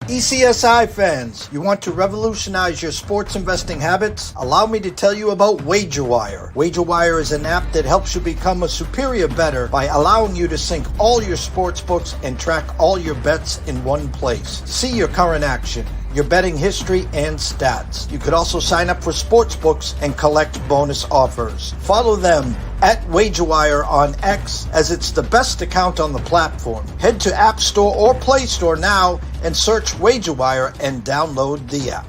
ECSI fans, you want to revolutionize your sports investing habits? Allow me to tell you about WagerWire. WagerWire is an app that helps you become a superior bettor by allowing you to sync all your sports books and track all your bets in one place. See your current action, your betting history, and stats. You could also sign up for sports books and collect bonus offers. Follow them at WagerWire on X, as it's the best account on the platform. Head to App Store or Play Store now and search WagerWire and download the app.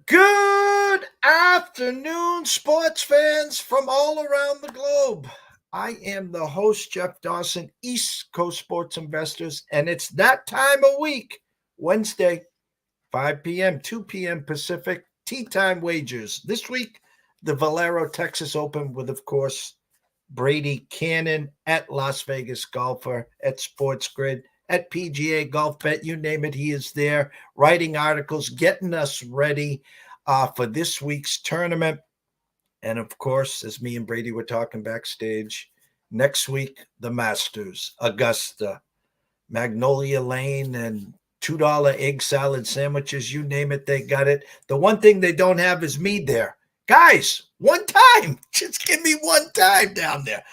Good afternoon, sports fans from all around the globe. I am the host, Jeff Dawson, East Coast Sports Investors, and it's that time of week, Wednesday, 5 p.m., 2 p.m. Pacific, tea time wagers. This week, the Valero Texas Open with, of course, Brady Kannon at LasVegasGolfer, at Sports Grid, at PGA Golf Bet, you name it, he is there, writing articles, getting us ready for this week's tournament. And, of course, as me and Brady were talking backstage, next week, the Masters, Augusta, Magnolia Lane, and $2 egg salad sandwiches, you name it, they got it. The one thing they don't have is me there. Guys, one time. Just give me one time down there.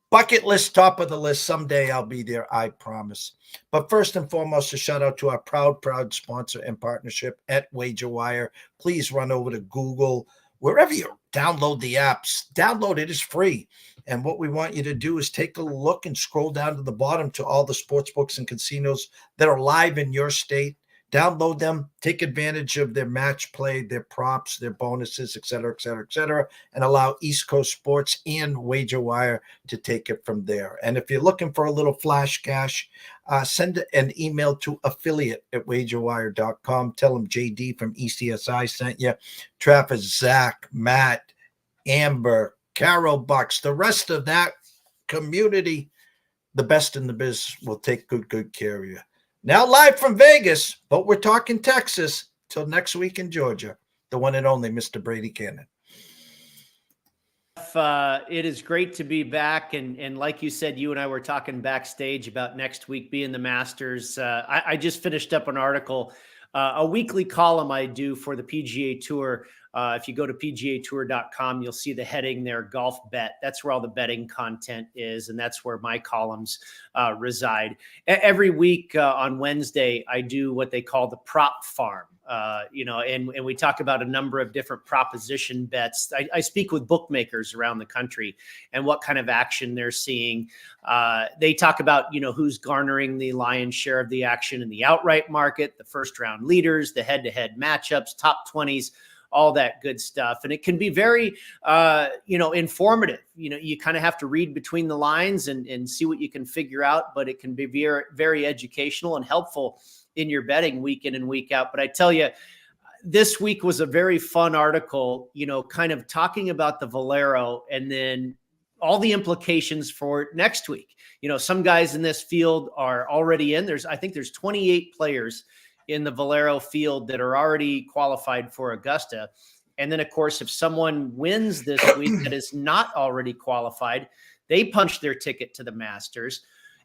Bucket list, top of the list. Someday I'll be there, I promise. But first and foremost, a shout out to our proud sponsor and partnership at WagerWire. Please run over to Google, wherever you download the apps. Download it, is free. And what we want you to do is take a look and scroll down to the bottom to all the sports books and casinos that are live in your state. Download them, take advantage of their match play, their props, their bonuses, et cetera, and allow East Coast Sports and WagerWire to take it from there. And if you're looking for a little flash cash, send an email to affiliate@wagerwire.com. Tell them JD from ECSI sent you. Travis, Zach, Matt, Amber, Carol Bucks, the rest of that community, the best in the biz, will take good care of you. Now live from Vegas, but we're talking Texas till next week in Georgia. The one and only Mr. Brady Kannon. It is great to be back. And like you said, you and I were talking backstage about next week being the Masters. I just finished up an article, a weekly column I do for the PGA Tour. If you go to pgatour.com, you'll see the heading there, Golf Bet. That's where all the betting content is, and that's where my columns reside. Every week on Wednesday, I do what they call the prop farm. And we talk about a number of different proposition bets. I speak with bookmakers around the country and what kind of action they're seeing. They talk about, who's garnering the lion's share of the action in the outright market, the first round leaders, the head-to-head matchups, top 20s, all that good stuff. And it can be very, informative. You kind of have to read between the lines and see what you can figure out, but it can be very, very educational and helpful in your betting week in and week out. But I tell you, this week was a very fun article, kind of talking about the Valero and then all the implications for next week. Some guys in this field are already in. I think there's 28 players in the Valero field that are already qualified for Augusta. And then, of course, if someone wins this week that is not already qualified, they punch their ticket to the Masters.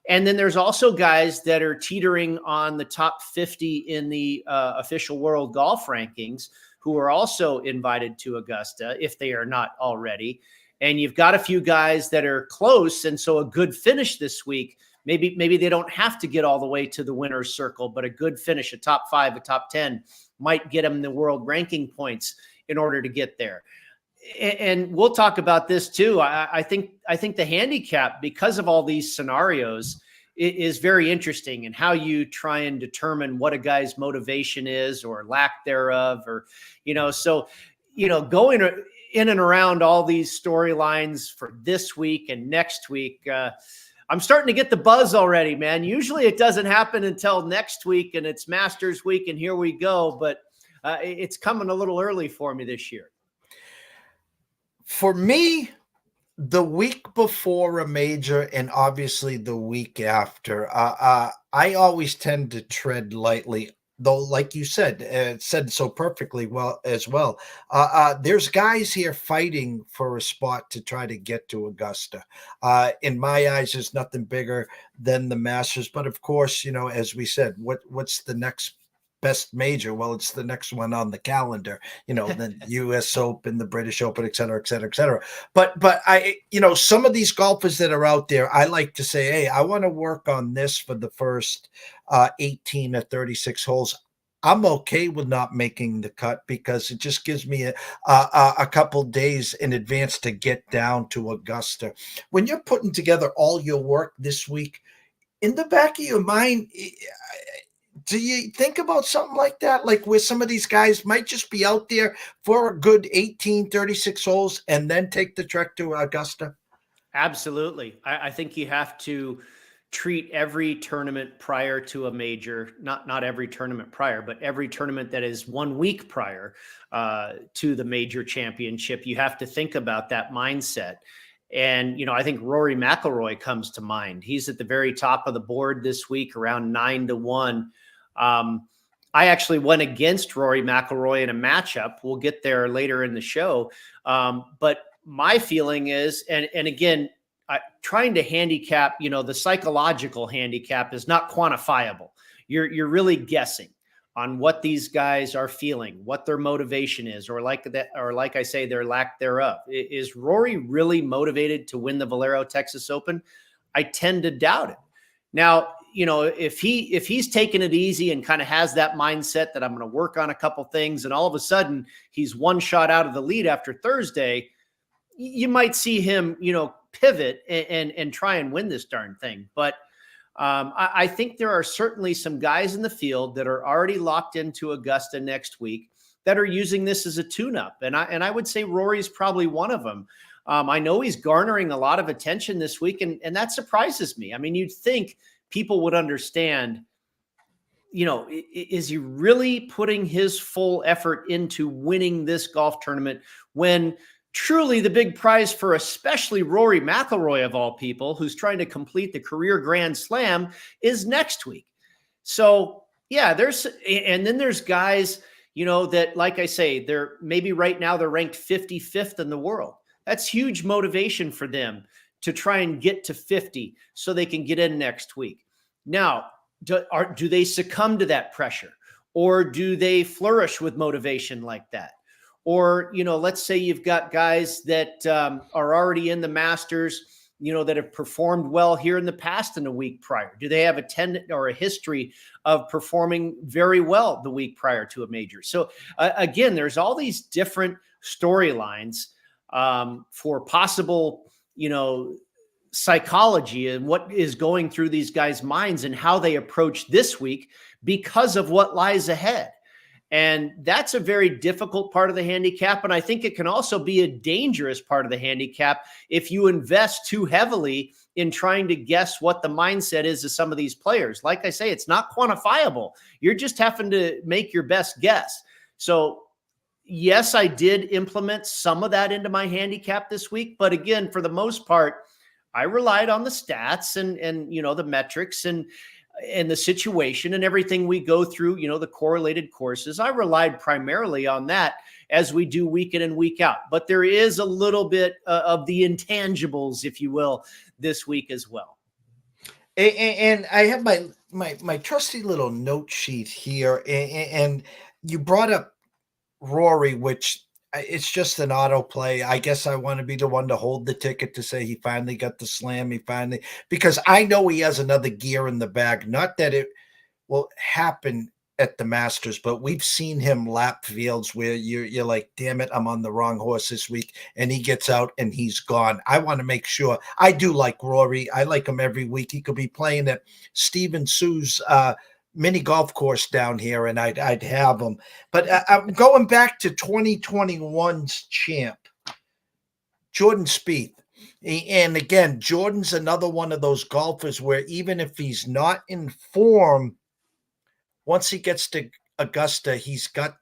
And then there's also guys that are teetering on the top 50 in the official world golf rankings who are also invited to Augusta if they are not already. And you've got a few guys that are close. And so a good finish this week, maybe they don't have to get all the way to the winner's circle, but a good finish, a top 5, a top 10 might get them the world ranking points in order to get there. And we'll talk about this too. I think the handicap, because of all these scenarios, is very interesting, and how you try and determine what a guy's motivation is or lack thereof, or, going in and around all these storylines for this week and next week. I'm starting to get the buzz already, man. Usually it doesn't happen until next week and it's Masters week and here we go, but it's coming a little early for me this year. For me, the week before a major and obviously the week after, I always tend to tread lightly though, like you said, said so perfectly well as well. There's guys here fighting for a spot to try to get to Augusta. In my eyes, there's nothing bigger than the Masters. But of course, as we said, what's the next best major? Well, it's the next one on the calendar. The U.S. Open, the British Open, et cetera, et cetera, et cetera. But I, some of these golfers that are out there, I like to say, hey, I want to work on this for the first 18 or 36 holes. I'm okay with not making the cut because it just gives me a couple days in advance to get down to Augusta. When you're putting together all your work this week, in the back of your mind, do you think about something like that? Like where some of these guys might just be out there for a good 18, 36 holes and then take the trek to Augusta? Absolutely. I think you have to treat every tournament prior to a major, not every tournament prior, but every tournament that is 1 week prior to the major championship. You have to think about that mindset. And, I think Rory McIlroy comes to mind. He's at the very top of the board this week, around 9-1. I actually went against Rory McIlroy in a matchup. We'll get there later in the show. But my feeling is, and again, trying to handicap, the psychological handicap is not quantifiable. You're really guessing on what these guys are feeling, what their motivation is, or like I say, their lack thereof. Is Rory really motivated to win the Valero Texas Open? I tend to doubt it. Now, if he's taking it easy and kind of has that mindset that I'm going to work on a couple things, and all of a sudden he's one shot out of the lead after Thursday, you might see him, pivot and try and win this darn thing. But I think there are certainly some guys in the field that are already locked into Augusta next week that are using this as a tune-up. And I would say Rory's probably one of them. I know he's garnering a lot of attention this week, and that surprises me. I mean, you'd think people would understand, is he really putting his full effort into winning this golf tournament when truly the big prize for especially Rory McIlroy, of all people, who's trying to complete the career Grand Slam, is next week. So yeah, and then there's guys, that, like I say, they're maybe right now they're ranked 55th in the world. That's huge motivation for them to try and get to 50 so they can get in next week. Now, do they succumb to that pressure, or do they flourish with motivation like that? Or, let's say you've got guys that are already in the Masters, that have performed well here in the past in the week prior. Do they have a history of performing very well the week prior to a major? So again, there's all these different storylines for possible, psychology and what is going through these guys' minds and how they approach this week because of what lies ahead. And that's a very difficult part of the handicap. And I think it can also be a dangerous part of the handicap if you invest too heavily in trying to guess what the mindset is of some of these players. Like I say, it's not quantifiable. You're just having to make your best guess. So yes, I did implement some of that into my handicap this week. But again, for the most part, I relied on the stats and the metrics and the situation and everything we go through, the correlated courses. I relied primarily on that as we do week in and week out. But there is a little bit of the intangibles, if you will, this week as well. And I have my trusty little note sheet here. And you brought up Rory, which it's just an autoplay. I guess I want to be the one to hold the ticket to say he finally got the slam. Because I know he has another gear in the bag. Not that it will happen at the Masters, but we've seen him lap fields where you're like, damn it, I'm on the wrong horse this week. And he gets out and he's gone. I want to make sure. I do like Rory. I like him every week. He could be playing at Stephen Sue's mini golf course down here, and I'd have him. But I'm going back to 2021's champ, Jordan Spieth. And again, Jordan's another one of those golfers where even if he's not in form, once he gets to Augusta, he's got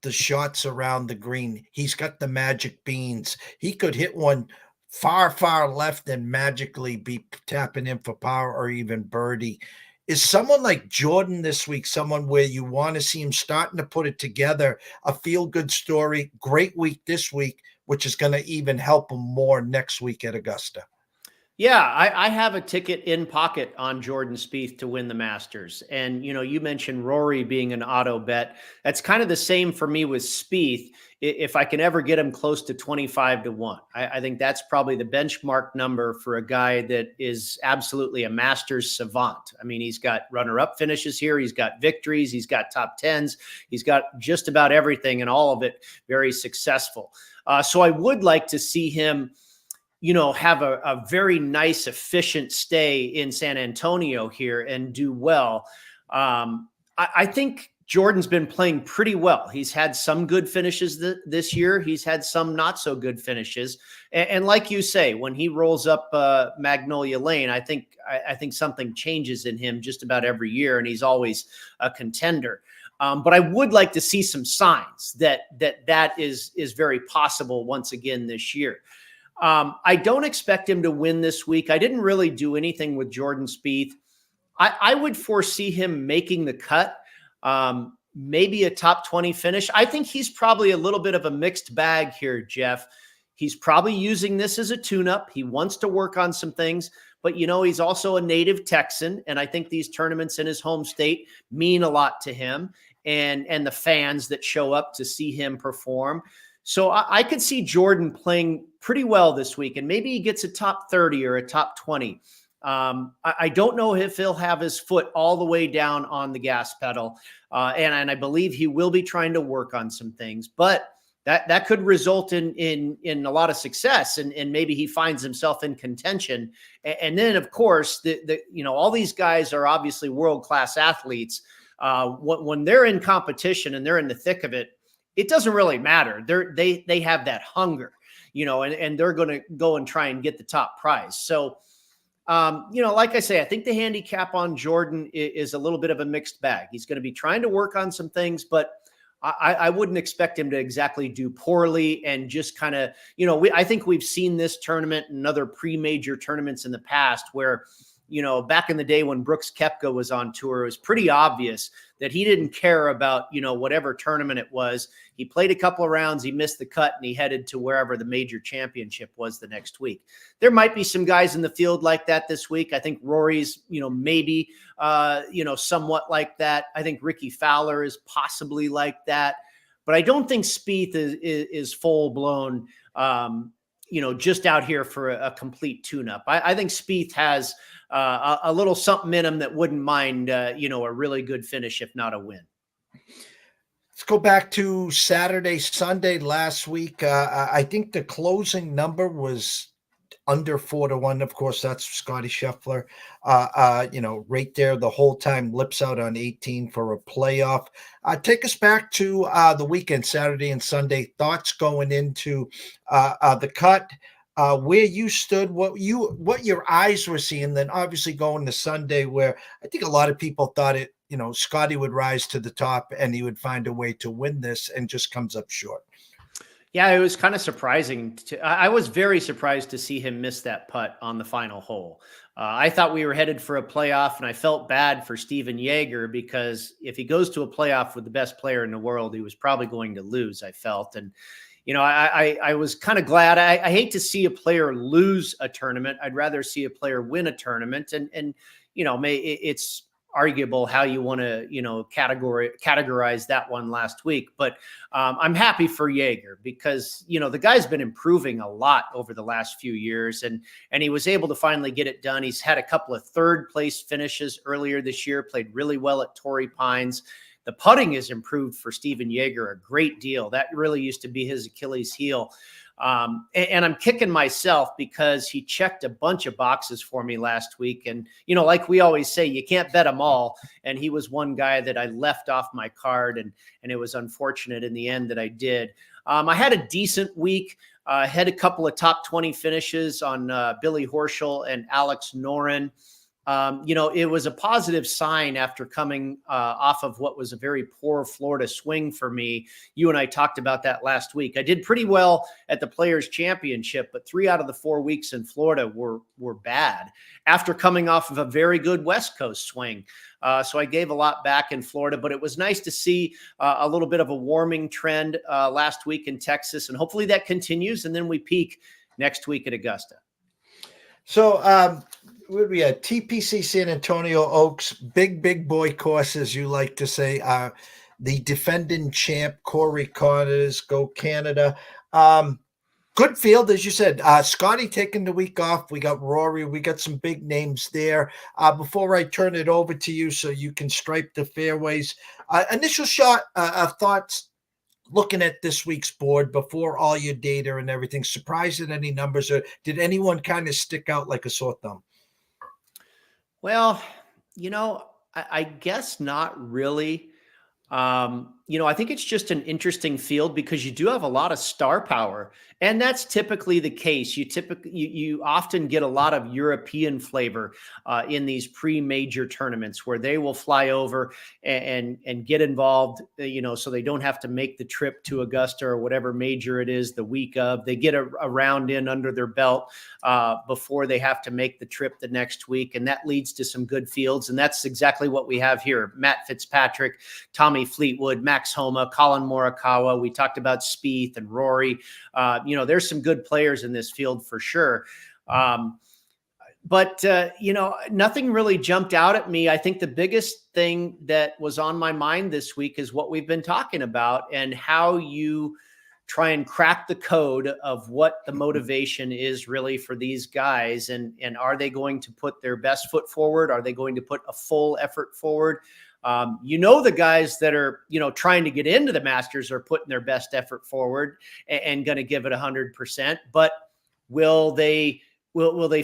the shots around the green. He's got the magic beans. He could hit one far, far left and magically be tapping in for power or even birdie. Is someone like Jordan this week someone where you want to see him starting to put it together, a feel-good story, great week this week, which is going to even help him more next week at Augusta? Yeah, I have a ticket in pocket on Jordan Spieth to win the Masters. And, you mentioned Rory being an auto bet. That's kind of the same for me with Spieth. If I can ever get him close to 25-1, I think that's probably the benchmark number for a guy that is absolutely a Masters savant. I mean, he's got runner-up finishes here. He's got victories. He's got top tens. He's got just about everything, and all of it very successful. So I would like to see him have a very nice, efficient stay in San Antonio here and do well. I think Jordan's been playing pretty well. He's had some good finishes this year. He's had some not so good finishes. And like you say, when he rolls up Magnolia Lane, I think something changes in him just about every year, and he's always a contender. But I would like to see some signs that is very possible once again this year. I don't expect him to win this week. I didn't really do anything with Jordan Spieth. I would foresee him making the cut, maybe a top 20 finish. I think he's probably a little bit of a mixed bag here, Jeff. He's probably using this as a tune-up. He wants to work on some things, but he's also a native Texan, and I think these tournaments in his home state mean a lot to him and the fans that show up to see him perform. So I could see Jordan playing pretty well this week, and maybe he gets a top 30 or a top 20. I don't know if he'll have his foot all the way down on the gas pedal, and I believe he will be trying to work on some things, but that could result in a lot of success, and maybe he finds himself in contention. And then, of course, all these guys are obviously world-class athletes. When they're in competition and they're in the thick of it, it doesn't really matter. They have that hunger, and they're going to go and try and get the top prize. So, like I say, I think the handicap on Jordan is a little bit of a mixed bag. He's going to be trying to work on some things, but I wouldn't expect him to exactly do poorly and just kind of, I think we've seen this tournament and other pre-major tournaments in the past where, back in the day when Brooks Koepka was on tour, it was pretty obvious that he didn't care about, whatever tournament it was. He played a couple of rounds, he missed the cut, and he headed to wherever the major championship was the next week. There might be some guys in the field like that this week. I think Rory's, maybe, somewhat like that. I think Ricky Fowler is possibly like that. But I don't think Spieth is full-blown, just out here for a complete tune-up. I think Spieth has a little something in him that wouldn't mind, a really good finish, if not a win. Let's go back to Saturday, Sunday last week. I think the closing number was under 4-1. Of course, that's Scotty Scheffler, right there the whole time, lips out on 18 for a playoff. Take us back to the weekend, Saturday and Sunday. Thoughts going into the cut, where you stood, what your eyes were seeing, then obviously going to Sunday, where I think a lot of people thought Scotty would rise to the top and he would find a way to win this, and just comes up short. Yeah, it was kind of surprising. I was very surprised to see him miss that putt on the final hole. I thought we were headed for a playoff, and I felt bad for Steven Jaeger, because if he goes to a playoff with the best player in the world, he was probably going to lose, I felt. And, I was kind of glad. I hate to see a player lose a tournament. I'd rather see a player win a tournament. And it's arguable how you want to, categorize that one last week. But I'm happy for Jaeger, because, the guy's been improving a lot over the last few years, and he was able to finally get it done. He's had a couple of third place finishes earlier this year, played really well at Torrey Pines. The putting has improved for Steven Jaeger a great deal. That really used to be his Achilles heel. And I'm kicking myself because he checked a bunch of boxes for me last week. And, like we always say, you can't bet them all. And he was one guy that I left off my card, and it was unfortunate in the end that I did. I had a decent week. Had a couple of top 20 finishes on Billy Horschel and Alex Noren. It was a positive sign after coming off of what was a very poor Florida swing for me. You and I talked about that last week. I did pretty well at the Players Championship, but 3 out of the 4 weeks in Florida were bad after coming off of a very good West Coast swing. So I gave a lot back in Florida, but it was nice to see a little bit of a warming trend last week in Texas, and hopefully that continues, and then we peak next week at Augusta. So we had TPC San Antonio Oaks, big boy course, as you like to say. The defending champ, Corey Connors, go Canada. Good field, as you said. Scotty taking the week off. We got Rory. We got some big names there. Before I turn it over to you so you can stripe the fairways, initial shot of thoughts looking at this week's board before all your data and everything. Surprised at any numbers, or did anyone kind of stick out like a sore thumb? Well, I guess not really. I think it's just an interesting field because you do have a lot of star power, and that's typically the case. You often get a lot of European flavor in these pre-major tournaments where they will fly over and get involved, so they don't have to make the trip to Augusta or whatever major it is the week of. They get a round in under their belt before they have to make the trip the next week, and that leads to some good fields, and that's exactly what we have here. Matt Fitzpatrick, Tommy Fleetwood, Max Homa, Colin Morikawa. We talked about Spieth and Rory. There's some good players in this field for sure. But nothing really jumped out at me. I think the biggest thing that was on my mind this week is what we've been talking about and how you try and crack the code of what the motivation is really for these guys. And are they going to put their best foot forward? Are they going to put a full effort forward? The guys that are, trying to get into the Masters are putting their best effort forward and going to give it 100%, but will they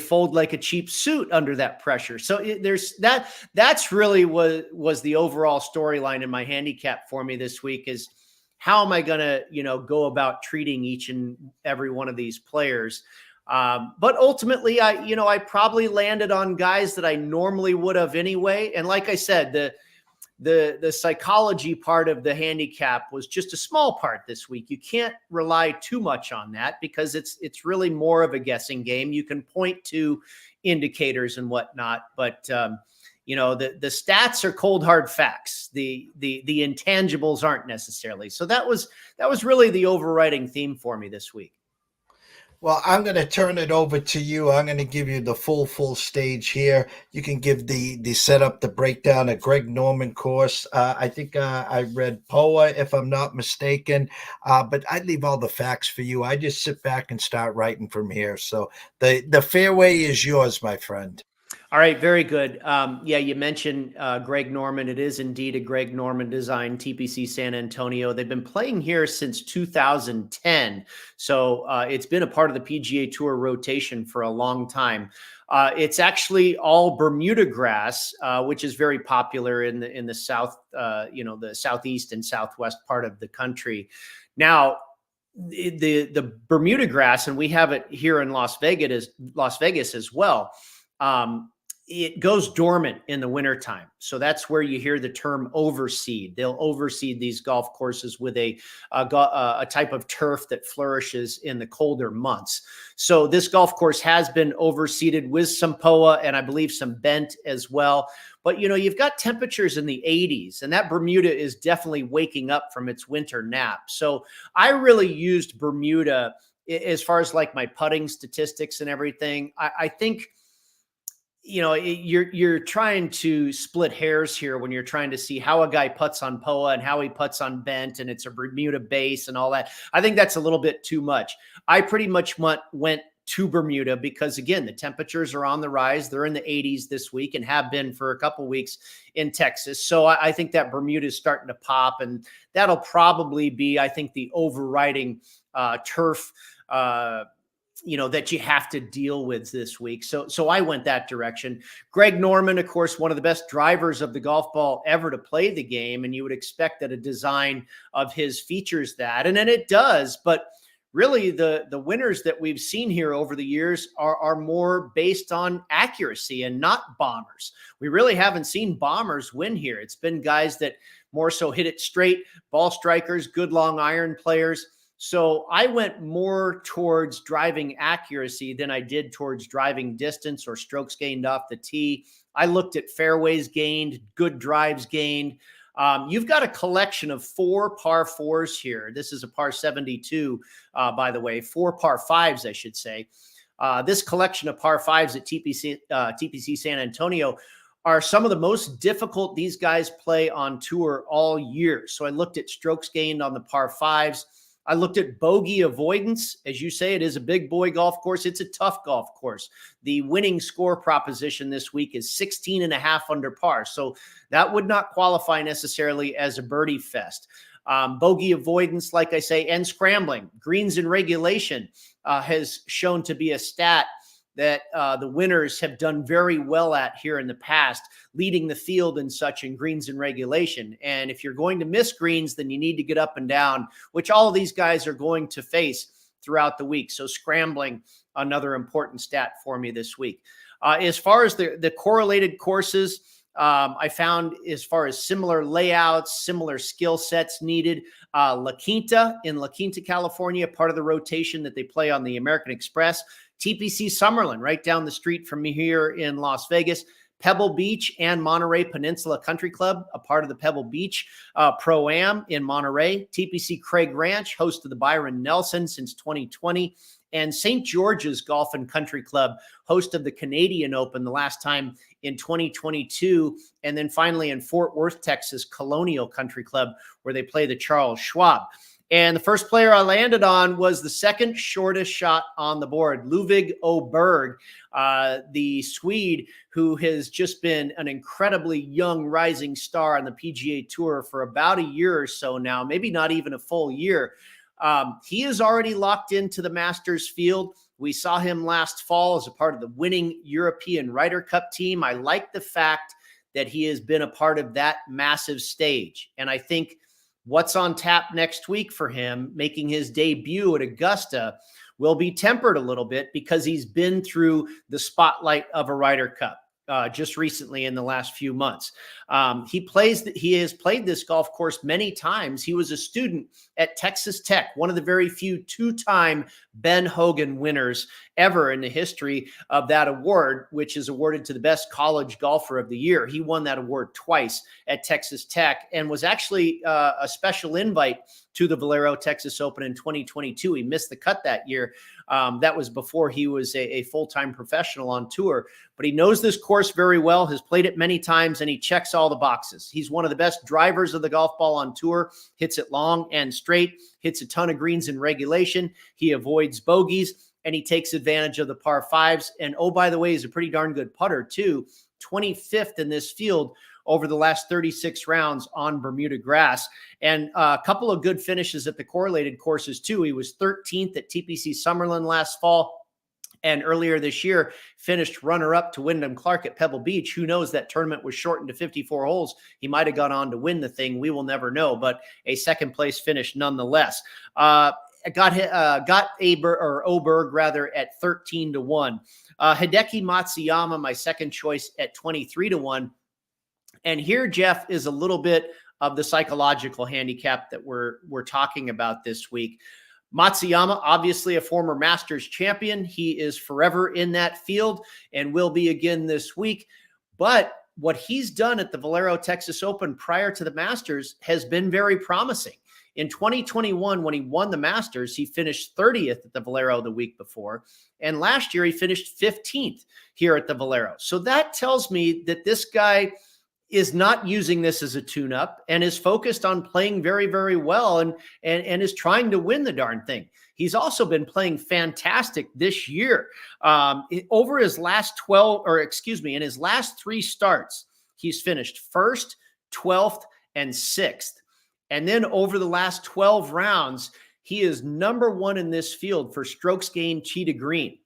fold like a cheap suit under that pressure? So there's that's really was the overall storyline in my handicap for me this week is how am I going to, go about treating each and every one of these players? But ultimately I probably landed on guys that I normally would have anyway. And like I said, the psychology part of the handicap was just a small part this week. You can't rely too much on that because it's really more of a guessing game. You can point to indicators and whatnot, but the stats are cold hard facts. The intangibles aren't necessarily. So that was really the overriding theme for me this week. Well, I'm going to turn it over to you. I'm going to give you the full stage here. You can give the setup, the breakdown, a Greg Norman course. I think I read POA, if I'm not mistaken, but I'd leave all the facts for you. I just sit back and start writing from here. So the fairway is yours, my friend. All right. Very good. You mentioned Greg Norman. It is indeed a Greg Norman design, TPC San Antonio. They've been playing here since 2010. So it's been a part of the PGA Tour rotation for a long time. It's actually all Bermuda grass, which is very popular in the South, the Southeast and Southwest part of the country. Now, the Bermuda grass, and we have it here in Las Vegas as well. It goes dormant in the wintertime. So that's where you hear the term overseed. They'll overseed these golf courses with a type of turf that flourishes in the colder months. So this golf course has been overseeded with some POA and I believe some bent as well. But, you've got temperatures in the 80s, and that Bermuda is definitely waking up from its winter nap. So I really used Bermuda as far as like my putting statistics and everything. I think, you're trying to split hairs here when you're trying to see how a guy putts on POA and how he putts on bent, and it's a Bermuda base and all that. I think that's a little bit too much. I pretty much went to Bermuda because, again, the temperatures are on the rise. They're in the 80s this week and have been for a couple of weeks in Texas. So I think that Bermuda is starting to pop, and that'll probably be, I think, the overriding turf that you have to deal with this week. So I went that direction. Greg Norman, of course, one of the best drivers of the golf ball ever to play the game. And you would expect that a design of his features that, and then it does, but really the winners that we've seen here over the years are more based on accuracy and not bombers. We really haven't seen bombers win here. It's been guys that more so hit it straight, ball strikers, good long iron players. So I went more towards driving accuracy than I did towards driving distance or strokes gained off the tee. I looked at fairways gained, good drives gained. You've got a collection of 4 par 4s here. This is a par 72, by the way, 4 par 5s, I should say. This collection of par 5s at TPC San Antonio are some of the most difficult these guys play on tour all year. So I looked at strokes gained on the par 5s. I looked at bogey avoidance. As you say, it is a big boy golf course. It's a tough golf course. The winning score proposition this week is 16.5 under par. So that would not qualify necessarily as a birdie fest. Bogey avoidance, like I say, and scrambling. Greens in regulation has shown to be a stat that the winners have done very well at here in the past, leading the field and such in greens and regulation. And if you're going to miss greens, then you need to get up and down, which all of these guys are going to face throughout the week. So scrambling, another important stat for me this week. As far as the correlated courses, I found as far as similar layouts, similar skill sets needed. La Quinta in La Quinta, California, part of the rotation that they play on the American Express. TPC Summerlin, right down the street from me here in Las Vegas. Pebble Beach and Monterey Peninsula Country Club, a part of the Pebble Beach Pro-Am in Monterey. TPC Craig Ranch, host of the Byron Nelson since 2020. And St. George's Golf and Country Club, host of the Canadian Open the last time in 2022. And then finally in Fort Worth, Texas, Colonial Country Club, where they play the Charles Schwab. And the first player I landed on was the second shortest shot on the board, Ludvig Åberg, the Swede who has just been an incredibly young rising star on the PGA Tour for about a year or so now, maybe not even a full year. He is already locked into the Masters field. We saw him last fall as a part of the winning European Ryder Cup team. I like the fact that he has been a part of that massive stage. And I think what's on tap next week for him, making his debut at Augusta, will be tempered a little bit because he's been through the spotlight of a Ryder Cup just recently in the last few months. He has played this golf course many times. He was a student at Texas Tech, one of the very few 2-time Ben Hogan winners ever in the history of that award, which is awarded to the best college golfer of the year. He won that award twice at Texas Tech and was actually a special invite to the Valero Texas Open in 2022. He missed the cut that year. That was before he was a full-time professional on tour, but he knows this course very well, has played it many times, and he checks all the boxes. He's one of the best drivers of the golf ball on tour, hits it long and straight, hits a ton of greens in regulation. He avoids bogeys, and he takes advantage of the par 5s. And oh, by the way, he's a pretty darn good putter too. 25th in this field over the last 36 rounds on Bermuda grass. And a couple of good finishes at the correlated courses too. He was 13th at TPC Summerlin last fall. And earlier this year, finished runner-up to Wyndham Clark at Pebble Beach. Who knows, that tournament was shortened to 54 holes. He might have gone on to win the thing. We will never know, but a second-place finish nonetheless. Got Åberg rather at 13-1. Hideki Matsuyama, my second choice, at 23-1. And here, Jeff, is a little bit of the psychological handicap that we're talking about this week. Matsuyama, obviously a former Masters champion. He is forever in that field and will be again this week. But what he's done at the Valero Texas Open prior to the Masters has been very promising. In 2021, when he won the Masters, he finished 30th at the Valero the week before. And last year, he finished 15th here at the Valero. So that tells me that this guy is not using this as a tune-up and is focused on playing very, very well and is trying to win the darn thing. He's also been playing fantastic this year. Over his last in his last 3 starts, he's finished 1st, 12th, and 6th. And then over the last 12 rounds, he is number 1 in this field for strokes gained tee to green.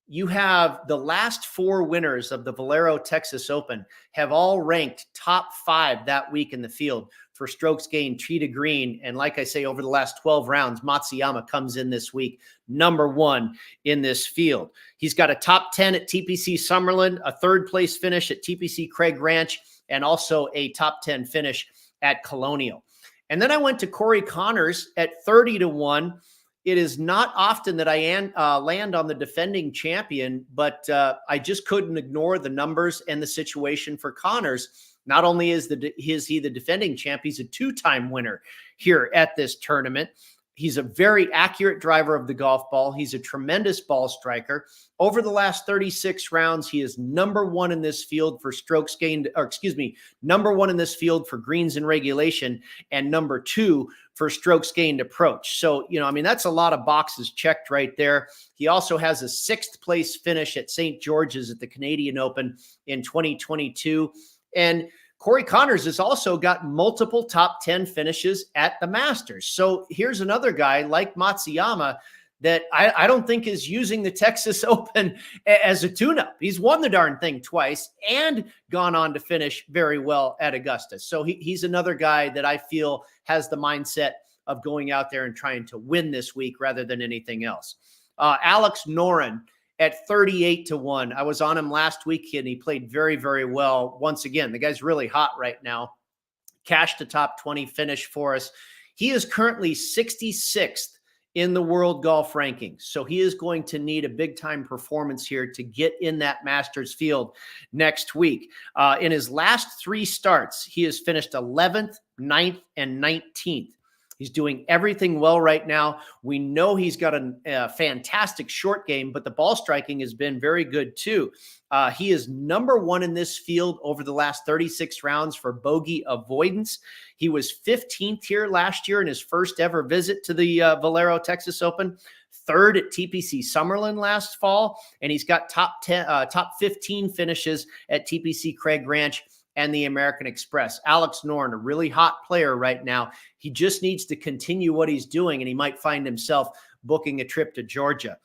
you have the last 4 winners of the Valero Texas Open have all ranked top 5 that week in the field for strokes gained, tee to green. And like I say, over the last 12 rounds, Matsuyama comes in this week, number 1 in this field. He's got a top 10 at TPC Summerlin, a 3rd place finish at TPC Craig Ranch, and also a top 10 finish at Colonial. And then I went to Corey Connors at 30-1. It is not often that I land on the defending champion, but I just couldn't ignore the numbers and the situation for Connors. Not only is he the defending champ, he's a 2-time winner here at this tournament. He's a very accurate driver of the golf ball. He's a tremendous ball striker. Over the last 36 rounds, he is number 1 in this field for strokes gained, number 1 in this field for greens in regulation, and number 2 for strokes gained approach. So, that's a lot of boxes checked right there. He also has a 6th place finish at St. George's at the Canadian Open in 2022. And Corey Connors has also got multiple top 10 finishes at the Masters. So here's another guy like Matsuyama that I don't think is using the Texas Open as a tune-up. He's won the darn thing twice and gone on to finish very well at Augusta. So he's another guy that I feel has the mindset of going out there and trying to win this week rather than anything else. Alex Noren at 38-1. I was on him last week and he played very, very well. Once again, the guy's really hot right now. Cashed a top 20 finish for us. He is currently 66th in the world golf rankings. So he is going to need a big time performance here to get in that Masters field next week. In his last 3 starts, he has finished 11th, 9th, and 19th. He's doing everything well right now. We know he's got a fantastic short game, but the ball striking has been very good too. He is number 1 in this field over the last 36 rounds for bogey avoidance. He was 15th here last year in his first ever visit to the Valero Texas Open, 3rd at TPC Summerlin last fall, and he's got top 15 finishes at TPC Craig Ranch and the American Express. Alex Noren, a really hot player right now. He just needs to continue what he's doing, and he might find himself booking a trip to Georgia.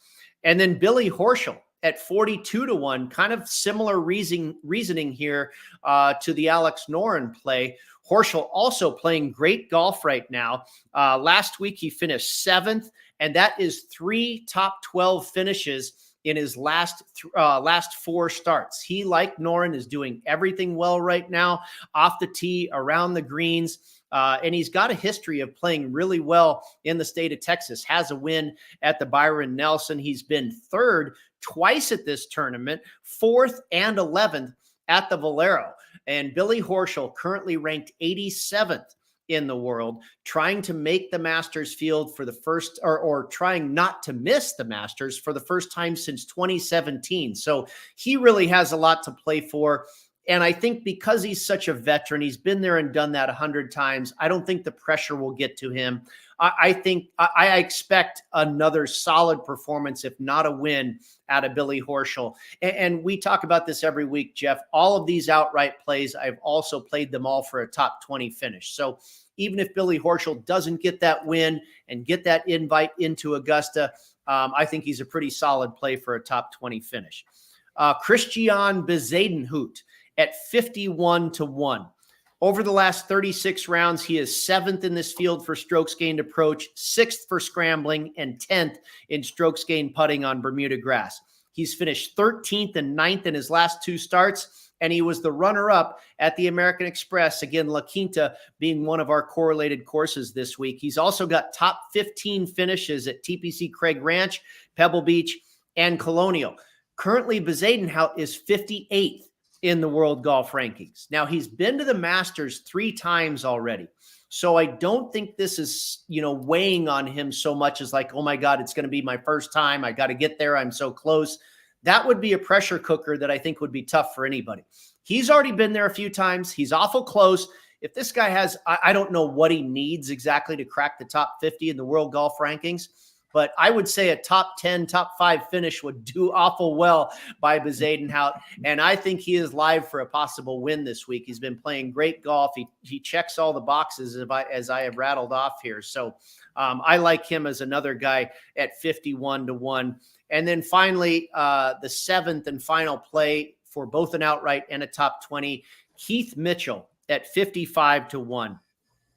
And then Billy Horschel at 42-1, kind of similar reasoning here to the Alex Noren play. Horschel also playing great golf right now. Last week, he finished 7th, and that is 3 top 12 finishes in his last 4 starts. He, like Noren, is doing everything well right now, off the tee, around the greens, and he's got a history of playing really well in the state of Texas. Has a win at the Byron Nelson. He's been 3rd twice at this tournament, 4th and 11th at the Valero. And Billy Horschel, currently ranked 87th in the world, trying to make the Masters field for the first, or trying not to miss the Masters for the first time since 2017. So he really has a lot to play for. And I think because he's such a veteran, he's been there and done that 100 times. I don't think the pressure will get to him. I expect another solid performance, if not a win, out of Billy Horschel. And we talk about this every week, Jeff. All of these outright plays, I've also played them all for a top 20 finish. So even if Billy Horschel doesn't get that win and get that invite into Augusta, I think he's a pretty solid play for a top 20 finish. Christian Bezuidenhout at 51-1. Over the last 36 rounds, he is 7th in this field for strokes gained approach, 6th for scrambling, and 10th in strokes gained putting on Bermuda grass. He's finished 13th and 9th in his last 2 starts, and he was the runner-up at the American Express. Again, La Quinta being one of our correlated courses this week. He's also got top 15 finishes at TPC Craig Ranch, Pebble Beach, and Colonial. Currently, Bezuidenhout is 58th in the world golf rankings. Now, he's been to the Masters 3 times already. So I don't think this is, weighing on him so much as like, oh my God, it's going to be my first time. I got to get there. I'm so close. That would be a pressure cooker that I think would be tough for anybody. He's already been there a few times. He's awful close. If this guy has, I don't know what he needs exactly to crack the top 50 in the world golf rankings, but I would say a top 10, top 5 finish would do awful well by Bezuidenhout. And I think he is live for a possible win this week. He's been playing great golf. He checks all the boxes as I have rattled off here. So I like him as another guy at 51-1. And then finally, the seventh and final play for both an outright and a top 20, Keith Mitchell at 55-1.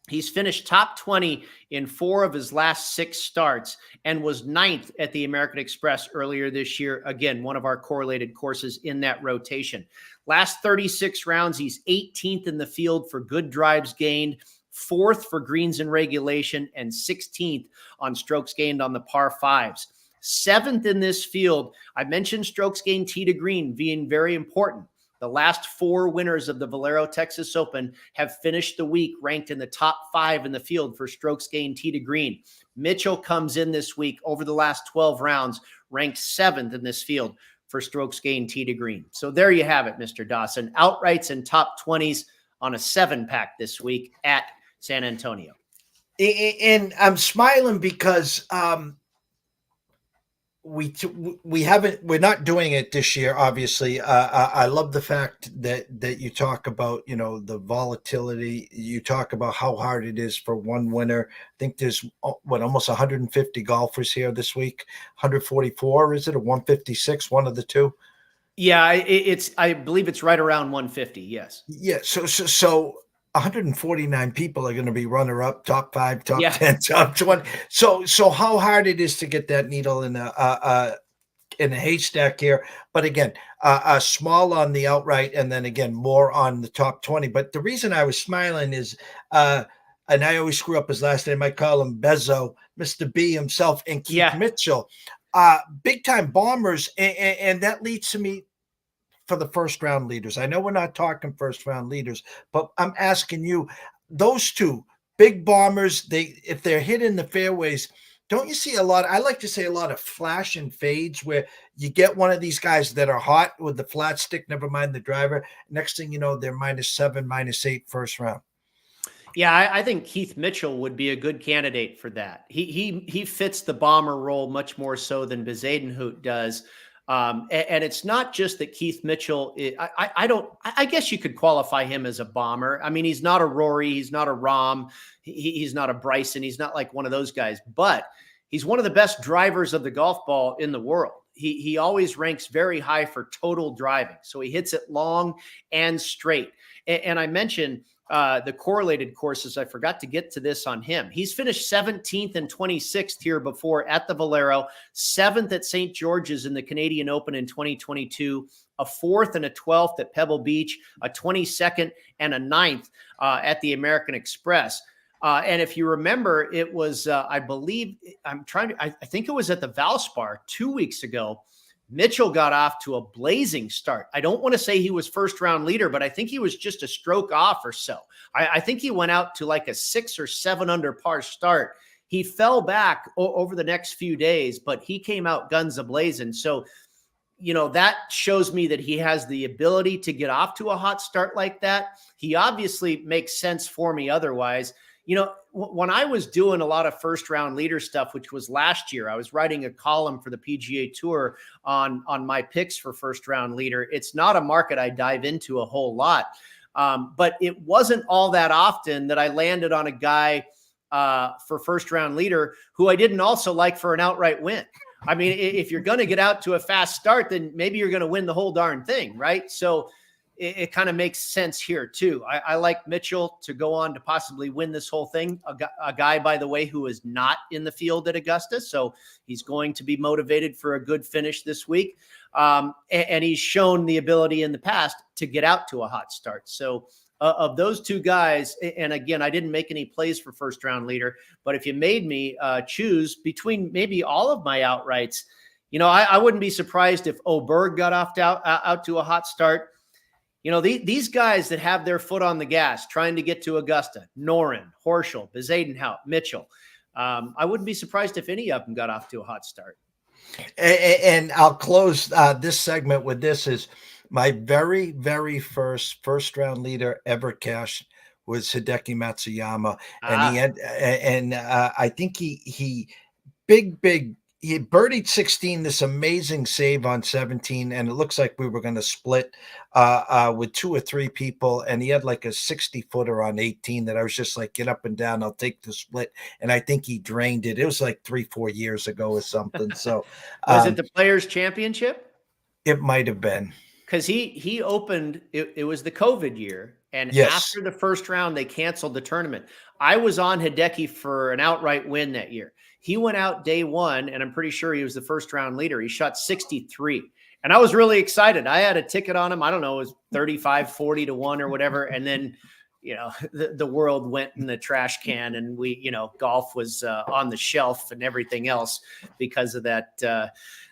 He's finished top 20 in 4 of his last 6 starts and was 9th at the American Express earlier this year. Again, one of our correlated courses in that rotation. Last 36 rounds, he's 18th in the field for good drives gained, 4th for greens in regulation, and 16th on strokes gained on the par 5s. 7th in this field. I mentioned strokes gained tee to green being very important. The last 4 winners of the Valero Texas Open have finished the week ranked in the top 5 in the field for strokes gained tee to green. Mitchell comes in this week over the last 12 rounds, ranked 7th in this field for strokes gained tee to green. So there you have it, Mr. Dawson. Outrights and top 20s on a 7-pack this week at San Antonio. And I'm smiling because we're not doing it this year, obviously. I love the fact that you talk about, the volatility. You talk about how hard it is for one winner. I think there's almost 150 golfers here this week. 144, is it, or 156, one of the two? Yeah, I believe it's right around 150. Yes. Yeah. So 149 people are going to be runner-up, top 5, top 10, top 20. So how hard it is to get that needle in a haystack here. But again, small on the outright, and then again more on the top 20. But the reason I was smiling is, and I always screw up his last name. I call him Bezzo, Mr. B himself, and Keith Mitchell, big-time bombers, and that leads to me for the first round leaders. I know we're not talking first round leaders, but I'm asking you, those two big bombers, if they're hitting the fairways, don't you see a lot? I like to say a lot of flash and fades where you get one of these guys that are hot with the flat stick, never mind the driver. Next thing you know, they're -7, -8 first round. Yeah, I think Keith Mitchell would be a good candidate for that. He fits the bomber role much more so than Bezuidenhout does. And it's not just that Keith Mitchell, I guess you could qualify him as a bomber. I mean, he's not a Rory, he's not a Rahm, he's not a Bryson, he's not like one of those guys, but he's one of the best drivers of the golf ball in the world. He always ranks very high for total driving. So he hits it long and straight. And I mentioned the correlated courses. I forgot to get to this on him. He's finished 17th and 26th here before at the Valero, 7th at St. George's in the Canadian Open in 2022, a 4th and a 12th at Pebble Beach, a 22nd and a 9th at the American Express. And if you remember, it was, I believe, I think it was at the Valspar 2 weeks ago. Mitchell got off to a blazing start. I don't want to say he was first round leader, but I think he was just a stroke off or so. I think he went out to like a 6 or 7 under par start. He fell back over the next few days, but he came out guns a-blazing. So, that shows me that he has the ability to get off to a hot start like that. He obviously makes sense for me otherwise. When I was doing a lot of first round leader stuff, which was last year, I was writing a column for the PGA Tour on my picks for first round leader. It's not a market I dive into a whole lot, but it wasn't all that often that I landed on a guy for first round leader who I didn't also like for an outright win. I mean, if you're going to get out to a fast start, then maybe you're going to win the whole darn thing, right? So it kind of makes sense here too. I like Mitchell to go on to possibly win this whole thing. A guy, by the way, who is not in the field at Augusta. So he's going to be motivated for a good finish this week. And he's shown the ability in the past to get out to a hot start. So of those two guys, and again, I didn't make any plays for first round leader, but if you made me choose between maybe all of my outrights, I wouldn't be surprised if Oberg got out to a hot start. These guys that have their foot on the gas trying to get to Augusta, Noren, Horschel, Bezuidenhout, Mitchell, I wouldn't be surprised if any of them got off to a hot start. And I'll close this segment with this: is my very, very first round leader ever cashed was Hideki Matsuyama. And I think he big. He birdied 16, this amazing save on 17, and it looks like we were going to split with 2 or 3 people, and he had like a 60-footer on 18 that I was just like, get up and down, I'll take the split, and I think he drained it. It was like 3-4 years ago or something. So Was it the Players Championship? it might have been. Because he opened, it was the COVID year. And Yes. after the first round, they canceled the tournament. I was on Hideki for an outright win that year. He went out day one, and I'm pretty sure he was the first round leader. He shot 63. And I was really excited. I had a ticket on him. I don't know, it was 35, 40 to 1 or whatever. And then, the world went in the trash can, and golf was on the shelf and everything else because of that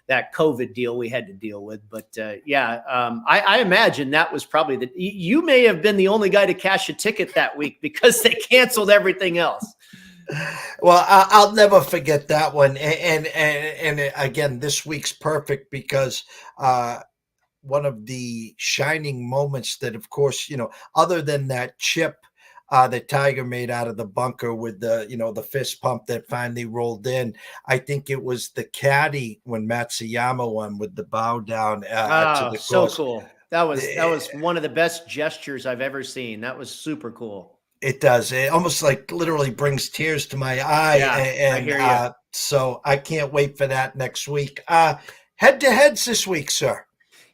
COVID deal we had to deal with. But I imagine that was probably you may have been the only guy to cash a ticket that week because they canceled everything else. Well, I'll never forget that one. And again, this week's perfect because one of the shining moments that, of course, other than that chip that Tiger made out of the bunker with the fist pump that finally rolled in, I think it was the caddy when Matsuyama won with the bow down to the so course. Cool. That was one of the best gestures I've ever seen. That was super cool. It does. It almost like literally brings tears to my eye. Yeah, and I hear you. So I can't wait for that next week. Head-to-heads this week, sir.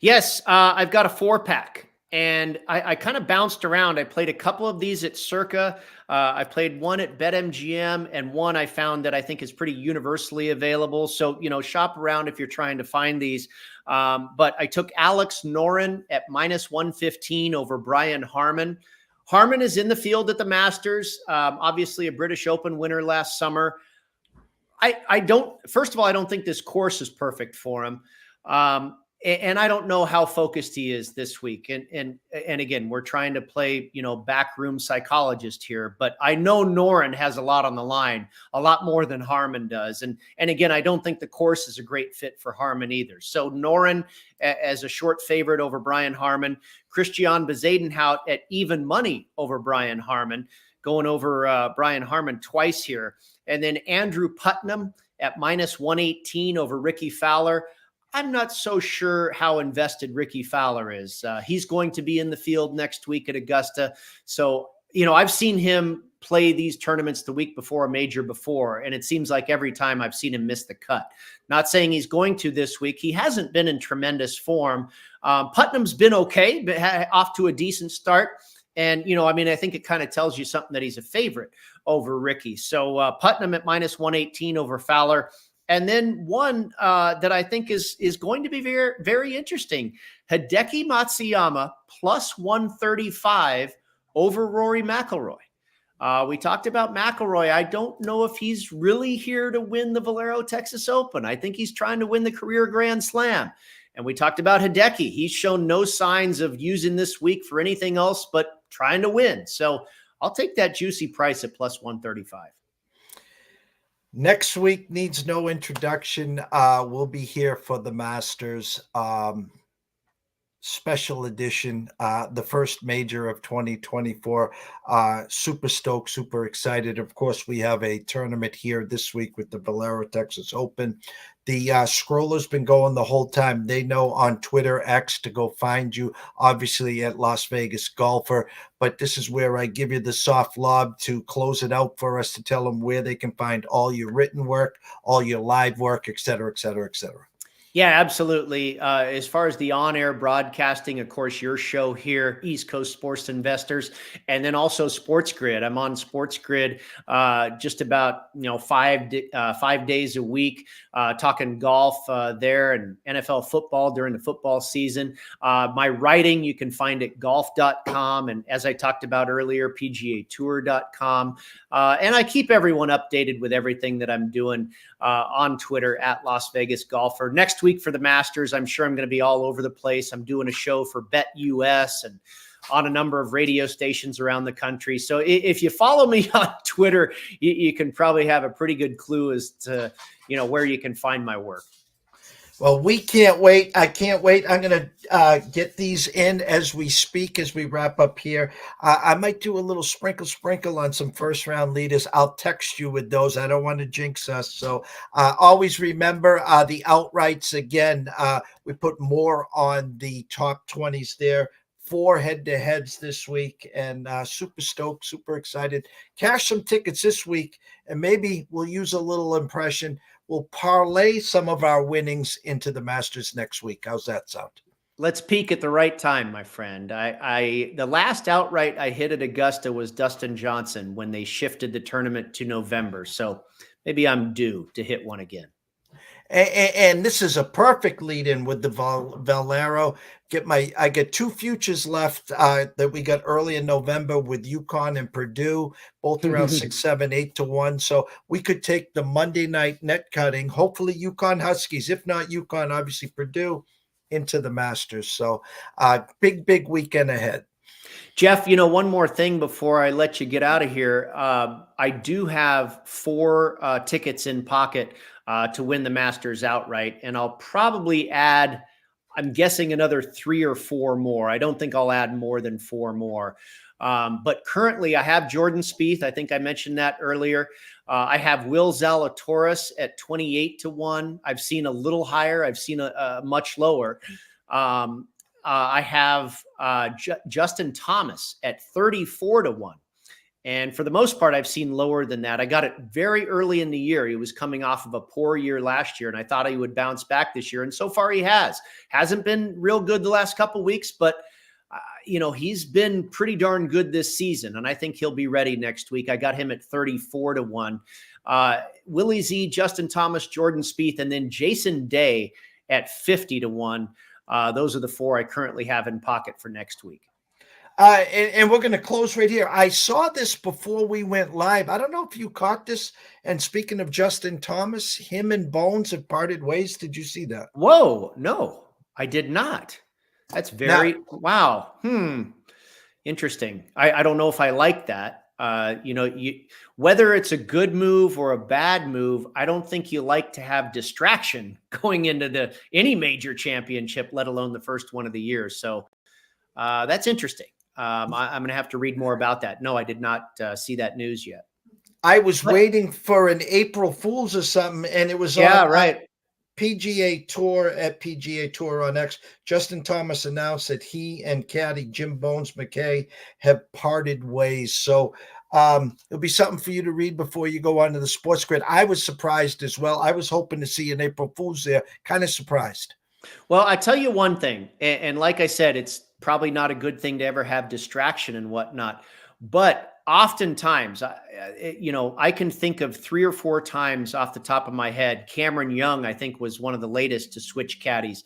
Yes, I've got a 4-pack. And I kind of bounced around. I played a couple of these at Circa. I played one at BetMGM, and one I found that I think is pretty universally available. So, shop around if you're trying to find these. But I took Alex Noren at -115 over Brian Harman. Harman is in the field at the Masters, obviously a British Open winner last summer. First of all, I don't think this course is perfect for him. And I don't know how focused he is this week. And again, we're trying to play, backroom psychologist here, but I know Noren has a lot on the line, a lot more than Harman does. And again, I don't think the course is a great fit for Harman either. So Noren as a short favorite over Brian Harman, Christian Bezuidenhout at even money over Brian Harman, going over Brian Harman twice here. And then Andrew Putnam at -118 over Ricky Fowler. I'm not so sure how invested Ricky Fowler is. He's going to be in the field next week at Augusta. So, I've seen him play these tournaments the week before a major before, and it seems like every time I've seen him miss the cut. Not saying he's going to this week. He hasn't been in tremendous form. Putnam's been okay, but off to a decent start. And, I think it kind of tells you something that he's a favorite over Ricky. So Putnam at -118 over Fowler. And then one that I think is going to be very, very interesting, Hideki Matsuyama +135 over Rory McIlroy. We talked about McIlroy. I don't know if he's really here to win the Valero Texas Open. I think he's trying to win the career Grand Slam. And we talked about Hideki. He's shown no signs of using this week for anything else but trying to win. So I'll take that juicy price at +135. Next week needs no introduction. We'll be here for the Masters special edition, the first major of 2024. Super stoked, super excited. Of course, we have a tournament here this week with the Valero Texas Open. The scroller's been going the whole time. They know on Twitter X to go find you, obviously at Las Vegas Golfer. But this is where I give you the soft lob to close it out for us, to tell them where they can find all your written work, all your live work, et cetera, et cetera, et cetera. Yeah, absolutely. As far as the on-air broadcasting, of course, your show here, East Coast Sports Investors, and then also Sports Grid. I'm on Sports Grid just about 5 days a week, talking golf there and NFL football during the football season. My writing you can find at golf.com, and as I talked about earlier, PGAtour.com. And I keep everyone updated with everything that I'm doing on Twitter at Las Vegas Golfer. Next week for the Masters, I'm sure I'm going to be all over the place. I'm doing a show for BetUS and on a number of radio stations around the country. So if you follow me on Twitter, you can probably have a pretty good clue as to, where you can find my work. Well, we can't wait. I can't wait. I'm going to get these in as we speak, as we wrap up here. I might do a little sprinkle on some first round leaders. I'll text you with those. I don't want to jinx us. So always remember the outrights again. We put more on the top 20s there. 4 head-to-heads this week, and super stoked, super excited. Cash some tickets this week, and maybe we'll use a little impression. We'll parlay some of our winnings into the Masters next week. How's that sound? Let's peak at the right time, my friend. The last outright I hit at Augusta was Dustin Johnson when they shifted the tournament to November. So maybe I'm due to hit one again. And this is a perfect lead in with the Valero. I get 2 futures left that we got early in November with UConn and Purdue, both around 6, 7, 8 to 1. So we could take the Monday night net cutting, hopefully UConn Huskies, if not UConn, obviously Purdue, into the Masters. So big weekend ahead. Jeff, one more thing before I let you get out of here. I do have 4 tickets in pocket to win the Masters outright, and I'll probably add, I'm guessing, another 3 or 4 more. I don't think I'll add more than 4 more. But currently I have Jordan Spieth. I think I mentioned that earlier. I have Will Zalatoris at 28 to 1. I've seen a little higher. I've seen a much lower. I have Justin Thomas at 34 to 1. And for the most part, I've seen lower than that. I got it very early in the year. He was coming off of a poor year last year, and I thought he would bounce back this year. And so far he has. Hasn't been real good the last couple of weeks, but he's been pretty darn good this season. And I think he'll be ready next week. I got him at 34 to 1. Willie Z, Justin Thomas, Jordan Spieth, and then Jason Day at 50 to 1. Those are the 4 I currently have in pocket for next week. And we're going to close right here. I saw this before we went live. I don't know if you caught this. And speaking of Justin Thomas, him and Bones have parted ways. Did you see that? Whoa, no, I did not. That's very, wow. Interesting. I don't know if I like that. Whether it's a good move or a bad move, I don't think you like to have distraction going into any major championship, let alone the first one of the year. So that's interesting. I'm going to have to read more about that. No, I did not see that news yet. I was waiting for an April Fool's or something, and it was right. PGA Tour at PGA Tour on X. Justin Thomas announced that he and caddy Jim Bones McKay have parted ways. So it'll be something for you to read before you go on to the Sports Grid. I was surprised as well. I was hoping to see an April Fool's there. Kind of surprised. Well, I tell you one thing, and like I said, it's probably not a good thing to ever have distraction and whatnot, but oftentimes, I can think of 3 or 4 times off the top of my head. Cameron Young, I think, was one of the latest to switch caddies.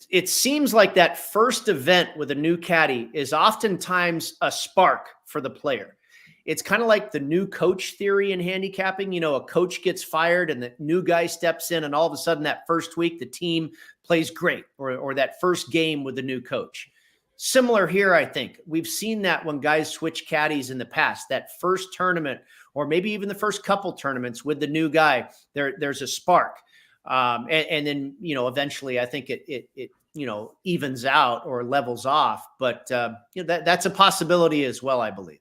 It seems like that first event with a new caddy is oftentimes a spark for the player. It's kind of like the new coach theory in handicapping. A coach gets fired and the new guy steps in, and all of a sudden that first week the team plays great, or that first game with the new coach. Similar here, I think. We've seen that when guys switch caddies in the past, that first tournament, or maybe even the first couple tournaments with the new guy, there's a spark. And then, eventually I think it evens out or levels off. But that's a possibility as well, I believe.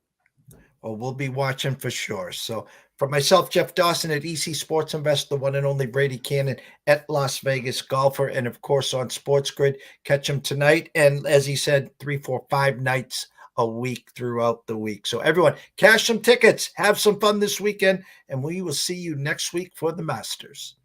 Well, we'll be watching for sure. So for myself, Jeff Dawson at EC Sports Invest, the one and only Brady Kannon at Las Vegas Golfer, and of course on Sports Grid. Catch him tonight. And as he said, 3, 4, 5 nights a week throughout the week. So everyone, cash some tickets, have some fun this weekend, and we will see you next week for the Masters.